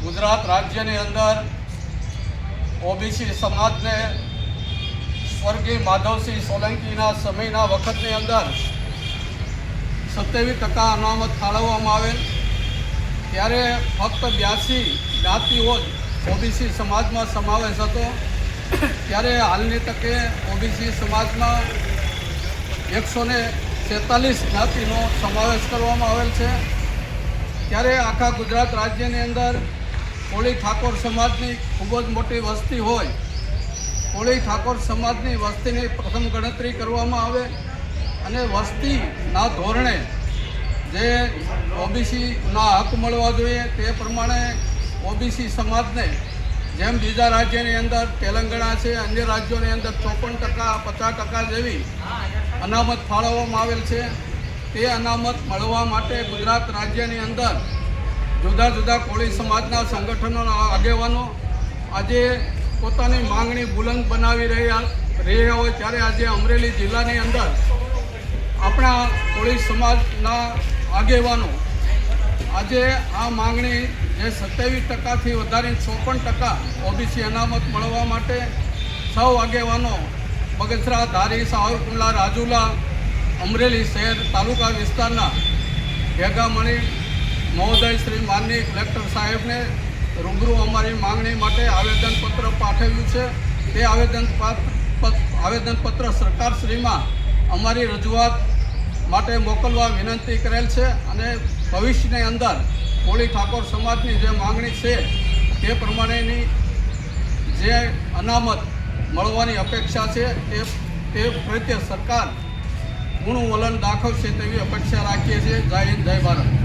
ગુજરાત રાજ્યની અંદર ઓબીસી સમાજને સ્વર્ગીય માધવસિંહ સોલંકીના સમયના વખતની અંદર 27% અનામત ફાળવવામાં આવેલ, ત્યારે ફક્ત 82 જ્ઞાતિઓ જ ઓબીસી સમાજમાં સમાવેશ હતો। ત્યારે હાલની તકે ઓબીસી સમાજમાં 146 જ્ઞાતિનો સમાવેશ કરવામાં આવેલ છે। ત્યારે આખા ગુજરાત રાજ્યની અંદર કોળી ઠાકોર સમાજની ખૂબ જ મોટી વસ્તી હોય, કોળી ઠાકોર સમાજની વસ્તીની પ્રથમ ગણતરી કરવામાં આવે અને વસ્તીના ધોરણે જે ઓબીસીના હક મળવા જોઈએ તે પ્રમાણે ઓબીસી સમાજને જેમ બીજા રાજ્યની અંદર તેલંગાણા છે, અન્ય રાજ્યોની અંદર 54%, 50% જેવી અનામત ફાળવવામાં આવેલ છે। તે અનામત મળવા માટે ગુજરાત રાજ્યની અંદર જુદા જુદા કોળી સમાજના સંગઠનોના આગેવાનો આજે પોતાની માંગણી બુલંદ બનાવી રહ્યા હોય, ત્યારે આજે અમરેલી જિલ્લાની અંદર આપણા કોળી સમાજના આગેવાનો આજે આ માંગણી જે 27%થી વધારીને 54% ઓબીસી અનામત મળવા માટે સૌ આગેવાનો બગસરા, ધારી, સાવરકુંડલા, રાજુલા, અમરેલી શહેર તાલુકા વિસ્તારના ભેગા મળી મહોદય શ્રી માનનીય કલેક્ટર સાહેબને રૂબરૂ અમારી માંગણી માટે આવેદનપત્ર પાઠવ્યું છે। તે આવેદનપત્ર સરકારશ્રીમાં અમારી રજૂઆત માટે મોકલવા વિનંતી કરેલ છે અને ભવિષ્યની અંદર કોળી ઠાકોર સમાજની જે માંગણી છે તે પ્રમાણેની જે અનામત મળવાની અપેક્ષા છે તે પ્રત્યે સરકાર પૂર્ણ વલણ દાખવશે તેવી અપેક્ષા રાખીએ છીએ। જય હિન્દ, જય ભારત।